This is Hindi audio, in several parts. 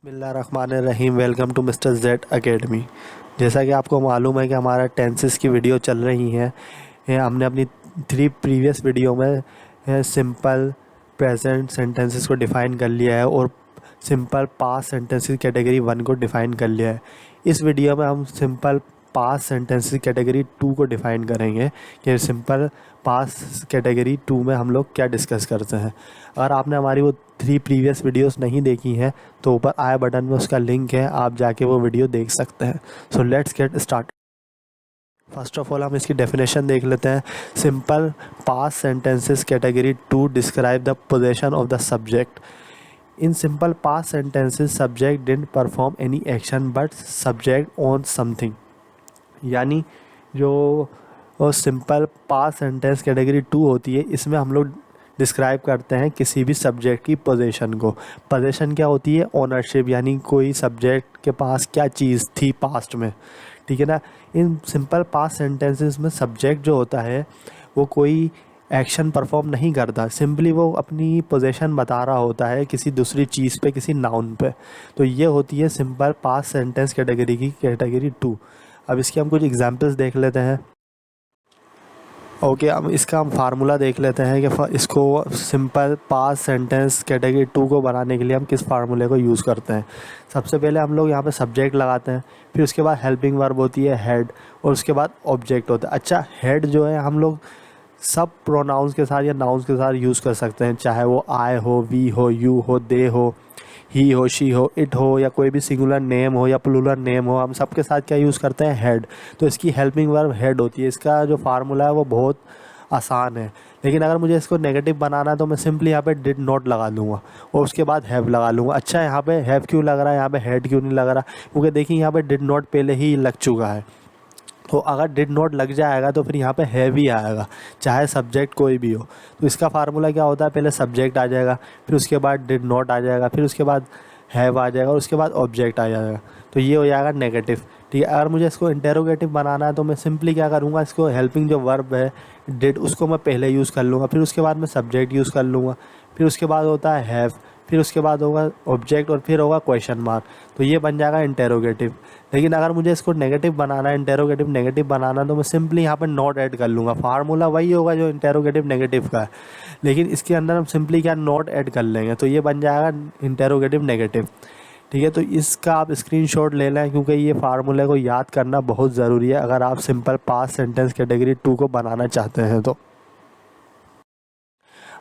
बिस्मिल्लाहिर्रहमानिर्रहीम। Welcome to mister Z Academy. जैसा कि आपको मालूम है कि हमारा टेंसेस की वीडियो चल रही हैं। हमने अपनी 3 प्रीवियस वीडियो में सिंपल प्रेजेंट सेंटेंसेस को डिफ़ाइन कर लिया है और सिंपल पास्ट सेंटेंसेस कैटेगरी 1 को डिफ़ाइन कर लिया है। इस वीडियो में हम सिंपल पास्ट सेंटेंसेस कैटेगरी 2 को डिफ़ाइन करेंगे कि सिंपल पास्ट कैटेगरी 2 में हम लोग क्या डिस्कस करते हैं। अगर आपने हमारी वो 3 प्रीवियस वीडियोस नहीं देखी हैं तो ऊपर आई बटन में उसका लिंक है, आप जाके वो वीडियो देख सकते हैं। So let's get start. First of all हम इसकी डेफिनेशन देख लेते हैं। Simple past sentences category 2 describe the position of the subject. In simple past sentences subject didn't perform any action but subject on something. यानी जो सिंपल पास्ट सेंटेंस कैटेगरी 2 होती है, इसमें हम लोग डिस्क्राइब करते हैं किसी भी सब्जेक्ट की पोजीशन को। पोजीशन क्या होती है? ओनरशिप, यानी कोई सब्जेक्ट के पास क्या चीज़ थी पास्ट में, ठीक है ना। इन सिंपल पास्ट सेंटेंसेस में सब्जेक्ट जो होता है वो कोई एक्शन परफॉर्म नहीं करता, सिंपली वो अपनी पोजीशन बता रहा होता है किसी दूसरी चीज़ पे, किसी नाउन पे। तो ये होती है सिंपल पास्ट सेंटेंस कैटेगरी की कैटेगरी 2। अब इसके हम कुछ एग्जांपल्स देख लेते हैं। ओके, अब इसका हम फार्मूला देख लेते हैं कि इसको सिंपल पास्ट सेंटेंस कैटेगरी 2 को बनाने के लिए हम किस फार्मूले को यूज़ करते हैं। सबसे पहले हम लोग यहाँ पे सब्जेक्ट लगाते हैं, फिर उसके बाद हेल्पिंग वर्ब होती है हेड, और उसके बाद ऑब्जेक्ट होता है। अच्छा, हेड जो है हम लोग सब प्रोनाउंस के साथ या नाउन्स के साथ यूज़ कर सकते हैं, चाहे वो आई हो, वी हो, यू हो, दे हो, ही हो, शी हो, इट हो, या कोई भी सिंगुलर नेम हो या प्लूरल नेम हो, हम सब के साथ क्या यूज़ करते हैं? हेड। तो इसकी हेल्पिंग वर्ब हेड होती है। इसका जो फार्मूला है वो बहुत आसान है, लेकिन अगर मुझे इसको नेगेटिव बनाना है तो मैं सिंपली यहाँ पे डिड नॉट लगा लूँगा और उसके बाद हैव लगा लूँगा। अच्छा, यहाँ पे हैव क्यों लग रहा है, यहाँ पे हेड क्यों नहीं लग रहा? क्योंकि देखिए यहाँ पे डिड नॉट पहले ही लग चुका है। तो अगर डिड नॉट लग जाएगा तो फिर यहाँ पे हैव ही आएगा, चाहे सब्जेक्ट कोई भी हो। तो इसका फार्मूला क्या होता है? पहले सब्जेक्ट आ जाएगा, फिर उसके बाद डिड नॉट आ जाएगा, फिर उसके बाद हैव आ जाएगा और उसके बाद ऑब्जेक्ट आ जाएगा। तो ये हो जाएगा नेगेटिव, ठीक है। अगर मुझे इसको इंटेरोगेटिव बनाना है तो मैं सिंपली क्या करूँगा, इसको हेल्पिंग जो वर्ब है डिड, उसको मैं पहले यूज़ कर लूँगा, फिर उसके बाद मैं सब्जेक्ट यूज़ कर लूँगा, फिर उसके बाद होता है हैव, फिर उसके बाद होगा ऑब्जेक्ट और फिर होगा क्वेश्चन मार्क। तो ये बन जाएगा इंटेरोगेटिव। लेकिन अगर मुझे इसको नेगेटिव बनाना है, इंटेरोगेटिव नेगेटिव बनाना है, तो मैं सिंपली यहाँ पर नॉट ऐड कर लूँगा। फार्मूला वही होगा जो इंटेरोगेटिव नेगेटिव का है, लेकिन इसके अंदर हम सिंपली क्या नॉट ऐड कर लेंगे, तो ये बन जाएगा इंटेरोगेटिव नेगेटिव, ठीक है। तो इसका आप स्क्रीनशॉट ले लें, क्योंकि ये फार्मूले को याद करना बहुत ज़रूरी है अगर आप सिंपल पास्ट सेंटेंस कैटेगरी 2 को बनाना चाहते हैं तो।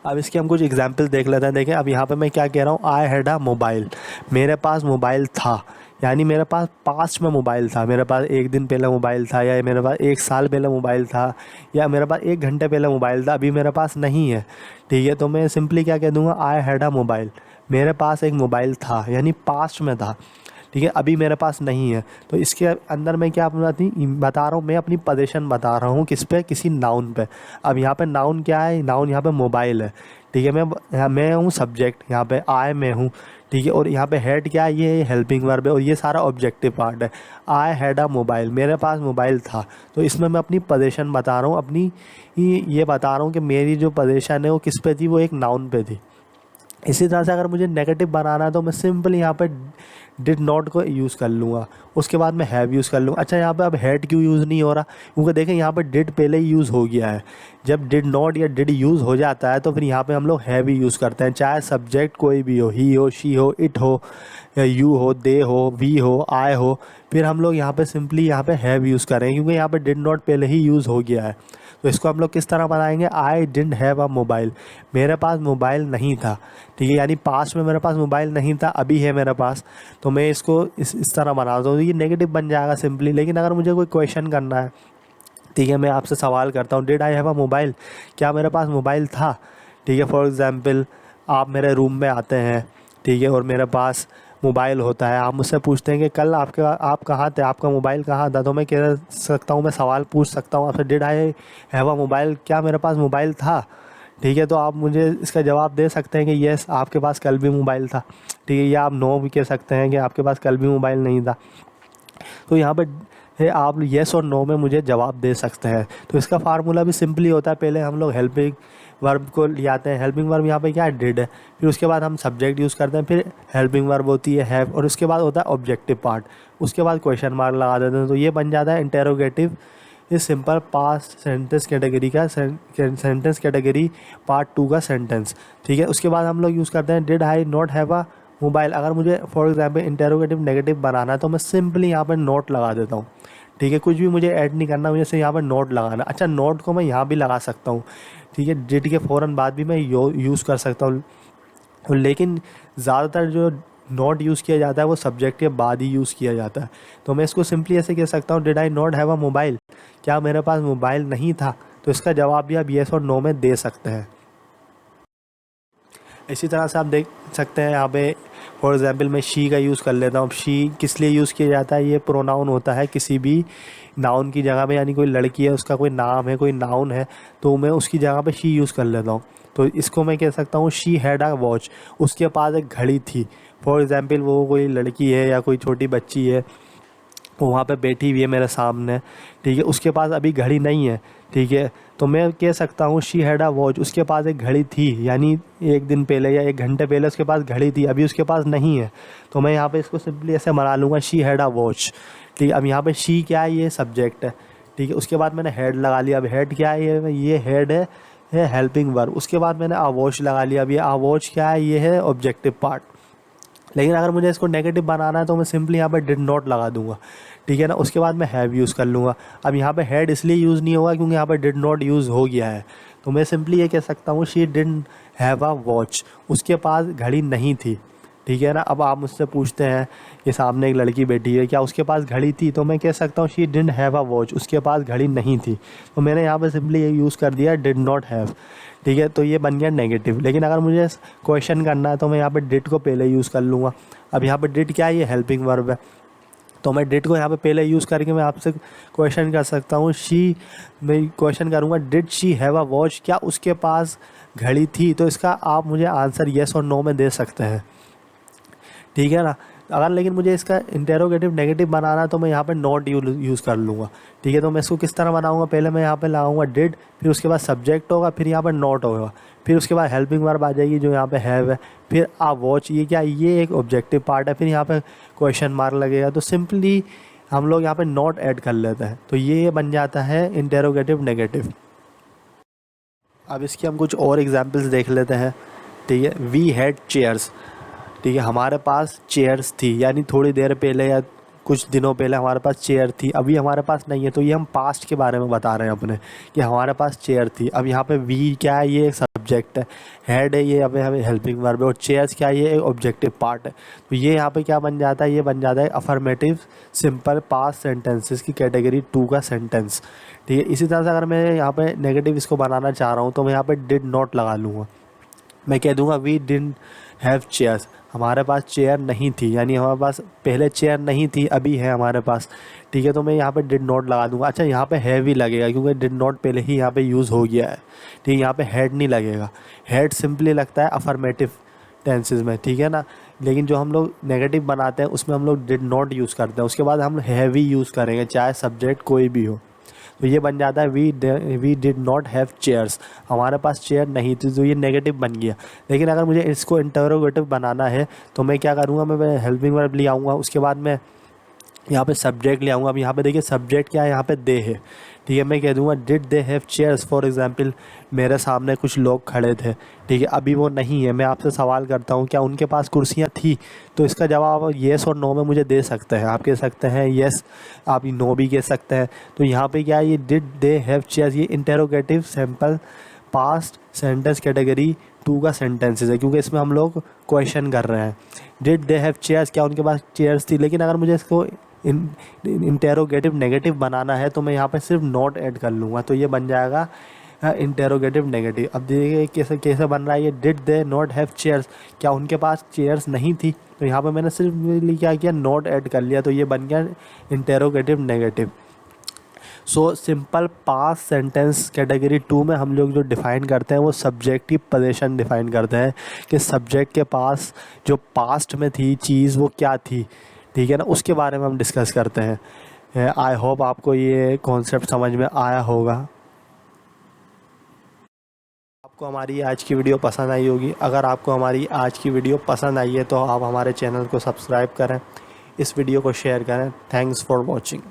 अब इसके हम कुछ एग्जाम्पल देख लेते हैं। देखें, अब यहाँ पे मैं क्या कह रहा हूँ, आई हैड अ मोबाइल, मेरे पास मोबाइल था, यानी मेरे पास पास्ट में मोबाइल था। मेरे पास एक दिन पहले मोबाइल था, या मेरे पास एक साल पहले मोबाइल था, या मेरे पास एक घंटे पहले मोबाइल था, अभी मेरे पास नहीं है, ठीक है। तो मैं सिंपली क्या कह दूँगा, आई हैड अ मोबाइल, मेरे पास एक मोबाइल था, यानी पास्ट में था, ठीक है, अभी मेरे पास नहीं है। तो इसके अंदर मैं क्या बता रहा हूँ, मैं अपनी पोजीशन बता रहा हूँ किस पे, किसी नाउन पे। अब यहाँ पे नाउन क्या है? नाउन यहाँ पे मोबाइल है, ठीक है। मैं हूँ सब्जेक्ट, यहाँ पे आई मैं हूँ, ठीक है। और यहाँ पे हेड क्या है? ये हेल्पिंग वर्ब है और ये सारा ऑब्जेक्टिव पार्ट है। आई हैड अ मोबाइल, मेरे पास मोबाइल था। तो इसमें मैं अपनी पोजीशन बता रहा हूँ, अपनी ये बता रहा हूँ कि मेरी जो पोजीशन है वो किस पे थी, वो एक नाउन पे थी। इसी तरह से अगर मुझे नेगेटिव बनाना है तो मैं सिंपल यहाँ पे डिड नॉट को यूज़ कर लूँगा, उसके बाद मैं हैव यूज़ कर लूँगा। अच्छा, यहाँ पे अब हेड क्यों यूज़ नहीं हो रहा? क्योंकि देखें यहाँ पे डिड पहले ही यूज़ हो गया है। जब डिड नॉट या डिड यूज़ हो जाता है तो फिर यहाँ पे हम लोग हैव ही यूज़ करते हैं, चाहे सब्जेक्ट कोई भी हो, ही हो, शी हो, इट हो, या यू हो, दे हो, वी हो, आई हो, फिर हम लोग यहाँ पे सिंपली यहाँ पे हैव यूज़ करें, क्योंकि यहाँ पे डिड नॉट पहले ही यूज़ हो गया है। तो इसको हम लोग किस तरह बनाएंगे? I didn't have a mobile, मेरे पास मोबाइल नहीं था, ठीक है, यानी पास्ट में मेरे पास मोबाइल नहीं था, अभी है मेरे पास। तो मैं इसको इस तरह बनाता हूँ, तो ये नेगेटिव बन जाएगा सिंपली। लेकिन अगर मुझे कोई क्वेश्चन करना है, ठीक है, मैं आपसे सवाल करता हूँ, did I have a mobile, क्या मेरे पास मोबाइल था, ठीक है। फॉर एग्ज़ाम्पल, आप मेरे रूम में आते हैं, ठीक है, और मेरे पास मोबाइल होता है, आप मुझसे पूछते हैं कि कल आप कहाँ थे, आपका मोबाइल कहाँ था, तो मैं कह सकता हूँ, मैं सवाल पूछ सकता हूँ आपसे, did I have a mobile, क्या मेरे पास मोबाइल था, ठीक है। तो आप मुझे इसका जवाब दे सकते हैं कि येस, आपके पास कल भी मोबाइल था, ठीक है, या आप नो भी कह सकते हैं कि आपके पास कल भी मोबाइल नहीं था। तो यहाँ पर है, आप येस और नो में मुझे जवाब दे सकते हैं। तो इसका फार्मूला भी सिंपली होता है, पहले हम लोग हेल्पिंग वर्ब को ले आते हैं। हेल्पिंग वर्ब यहाँ पे क्या है, डिड है। फिर उसके बाद हम सब्जेक्ट यूज़ करते हैं, फिर हेल्पिंग वर्ब होती है हैव, और उसके बाद होता है ऑब्जेक्टिव पार्ट, उसके बाद क्वेश्चन मार्क लगा देते हैं। तो ये बन जाता है इंटेरोगेटिव इस सिंपल पास्ट सेंटेंस कैटेगरी का सेंटेंस कैटेगरी पार्ट 2 का सेंटेंस। ठीक है, उसके बाद हम लोग यूज़ करते हैं did I not have a mobile. अगर मुझे फॉर एग्जांपल इंटेरोगेटिव नेगेटिव बनाना है तो मैं सिंपली यहाँ पर नोट लगा देता हूँ। ठीक है, कुछ भी मुझे ऐड नहीं करना, मुझे सिर्फ यहाँ पर नोट लगाना। अच्छा, नोट को मैं यहाँ भी लगा सकता हूँ। ठीक है, डिड के फ़ौरन बाद भी मैं यूज़ कर सकता हूँ, लेकिन ज़्यादातर जो नॉट यूज़ किया जाता है वो सब्जेक्ट के बाद ही यूज़ किया जाता है। तो मैं इसको सिंपली ऐसे कह सकता हूँ, did I not have a mobile, क्या मेरे पास मोबाइल नहीं था। तो इसका जवाब भी आप येस और नो में दे सकते हैं। इसी तरह से आप देख सकते हैं यहाँ पे फॉर एग्जांपल मैं शी का यूज़ कर लेता हूँ। शी किस लिए यूज़ किया जाता है, ये प्रोनाउन होता है किसी भी नाउन की जगह पे, यानी कोई लड़की है उसका कोई नाम है, कोई नाउन है, तो मैं उसकी जगह पे शी यूज़ कर लेता हूँ। तो इसको मैं कह सकता हूँ शी हैड अ वॉच, उसके पास एक घड़ी थी। फॉर एग्ज़ाम्पल वो कोई लड़की है या कोई छोटी बच्ची है, वो वहाँ पे बैठी हुई है मेरे सामने। ठीक है, उसके पास अभी घड़ी नहीं है। ठीक है, तो मैं कह सकता हूँ शी हैड अ वॉच, उसके पास एक घड़ी थी, यानी एक दिन पहले या एक घंटे पहले उसके पास घड़ी थी, अभी उसके पास नहीं है। तो मैं यहाँ पे इसको सिंपली ऐसे बना लूँगा, शी हैड अ वॉच। ठीक है, अब यहाँ पे शी क्या है, ये सब्जेक्ट है। ठीक है, उसके बाद मैंने हेड लगा लिया। अब हेड क्या है, ये हेड है हेल्पिंग वर्ब। उसके बाद मैंने आ वॉच लगा लिया। अब ये आ वॉच क्या है, ये है ऑब्जेक्टिव पार्ट। लेकिन अगर मुझे इसको नेगेटिव बनाना है तो मैं सिंपली यहाँ पे डिड नॉट लगा दूंगा। ठीक है ना, उसके बाद मैं हैव यूज़ कर लूँगा। अब यहाँ पे हैड इसलिए यूज़ नहीं होगा क्योंकि यहाँ पे डिड नॉट यूज़ हो गया है। तो मैं सिंपली ये कह सकता हूँ she didn't have a watch, उसके पास घड़ी नहीं थी। ठीक है ना, अब आप मुझसे पूछते हैं कि सामने एक लड़की बैठी है, क्या उसके पास घड़ी थी, तो मैं कह सकता हूँ she didn't have a watch, उसके पास घड़ी नहीं थी। तो मैंने यहाँ पे सिंपली ये यूज़ कर दिया डिड नॉट हैव। ठीक है, तो ये बन गया नेगेटिव। लेकिन अगर मुझे क्वेश्चन करना है तो मैं यहाँ पे डिड को पहले यूज़ कर लूँगा। अब यहाँ पे डिड क्या है, ये हेल्पिंग वर्ब है, तो मैं डिड को यहाँ पे पहले यूज़ करके मैं आपसे क्वेश्चन कर सकता हूँ। मैं क्वेश्चन करूँगा did she have a watch, क्या उसके पास घड़ी थी। तो इसका आप मुझे आंसर येस और नो में दे सकते हैं। ठीक है ना, अगर लेकिन मुझे इसका इंटेरोगेटिव नेगेटिव बनाना है तो मैं यहाँ पे नॉट यूज़ कर लूँगा। ठीक है, तो मैं इसको किस तरह बनाऊँगा, पहले मैं यहाँ पे लगाऊँगा डिड, फिर उसके बाद सब्जेक्ट होगा, फिर यहाँ पे नॉट होगा, फिर उसके बाद हेल्पिंग वर्ब आ जाएगी जो यहाँ पे हैव है, फिर आ वॉच, ये क्या, ये एक ऑब्जेक्टिव पार्ट है, फिर यहाँ पे क्वेश्चन मार्क लगेगा। तो सिंपली हम लोग यहाँ पे नॉट ऐड कर लेते हैं, तो ये बन जाता है इंटेरोगेटिव नेगेटिव। अब इसकी हम कुछ और एग्जाम्पल्स देख लेते हैं। ठीक है, वी हैड चेयर्स। ठीक है, हमारे पास चेयर्स थी, यानी थोड़ी देर पहले या कुछ दिनों पहले हमारे पास चेयर थी, अभी हमारे पास नहीं है। तो ये हम पास्ट के बारे में बता रहे हैं अपने, कि हमारे पास चेयर थी। अब यहाँ पे वी क्या है, ये एक सब्जेक्ट है, हेड है ये अभी हमें हेल्पिंग वर्ब है, और चेयर्स क्या है, ये एक ऑब्जेक्टिव पार्ट है। तो ये यहाँ पे क्या बन जाता है, ये बन जाता है अफर्मेटिव सिंपल पास्ट सेंटेंसेस की कैटेगरी 2 का सेंटेंस। ठीक है, इसी तरह से अगर मैं यहाँ पे नेगेटिव इसको बनाना चाह रहा हूँ तो मैं यहाँ पे डिड नॉट लगा लूँगा। मैं कह दूँगा वी डिडंट हैव चेयर्स, हमारे पास चेयर नहीं थी, यानी हमारे पास पहले चेयर नहीं थी, अभी है हमारे पास। ठीक है, तो मैं यहाँ पे डिड नॉट लगा दूंगा। अच्छा, यहाँ पे हैव ही लगेगा क्योंकि डिड नॉट पहले ही यहाँ पे यूज़ हो गया है। ठीक है, यहाँ पे हैड नहीं लगेगा। हैड सिंपली लगता है अफर्मेटिव टेंसेस में। ठीक है ना, लेकिन जो हम लोग नेगेटिव बनाते हैं उसमें हम लोग डिड नॉट यूज़ करते हैं, उसके बाद हम हैव ही यूज़ करेंगे चाहे सब्जेक्ट कोई भी हो। तो ये बन जाता है we did not have chairs, हमारे पास चेयर नहीं थी, तो ये नेगेटिव बन गया। लेकिन अगर मुझे इसको इंटरोगेटिव बनाना है तो मैं क्या करूँगा, मैं हेल्पिंग वर्ब ले आऊँगा, उसके बाद मैं यहाँ पे सब्जेक्ट ले आऊँगा। अब यहाँ पे देखिए सब्जेक्ट क्या है, यहाँ पे दे है। ठीक है, मैं कह दूँगा did they have chairs. For example मेरे सामने कुछ लोग खड़े थे, ठीक है, अभी वो नहीं है। मैं आपसे सवाल करता हूँ क्या उनके पास कुर्सियाँ थी, तो इसका जवाब आप येस और नो में मुझे दे सकते हैं। आप कह सकते हैं येस, आप नो भी कह सकते हैं। तो यहाँ पे क्या है, ये डिड दे हैव चेयर्स, ये interrogative simple past sentence category 2 का सेंटेंसेस है, क्योंकि इसमें हम लोग क्वेश्चन कर रहे हैं। डिड दे हैव चेयर्स, क्या उनके पास चेयर्स थी। लेकिन अगर मुझे इसको इंटेरोगेटिव नेगेटिव बनाना है तो मैं यहाँ पे सिर्फ नॉट ऐड कर लूँगा, तो ये बन जाएगा इंटेरोगेटिव नेगेटिव। अब देखिए कैसे कैसे बन रहा है, ये did they not have chairs, क्या उनके पास चेयर्स नहीं थी। तो यहाँ पे मैंने सिर्फ क्या किया, नॉट ऐड कर लिया, तो ये बन गया interrogative negative. So simple past sentence category 2 में हम लोग जो डिफ़ाइन करते हैं वो सब्जेक्ट की पोजीशन डिफ़ाइन करते हैं, कि सब्जेक्ट के पास जो पास्ट में थी चीज़ वो क्या थी। ठीक है ना, उसके बारे में हम डिस्कस करते हैं। आई होप आपको ये कॉन्सेप्ट समझ में आया होगा। आपको हमारी आज की वीडियो पसंद आई होगी। अगर आपको हमारी आज की वीडियो पसंद आई है तो आप हमारे चैनल को सब्सक्राइब करें, इस वीडियो को शेयर करें। Thanks for watching.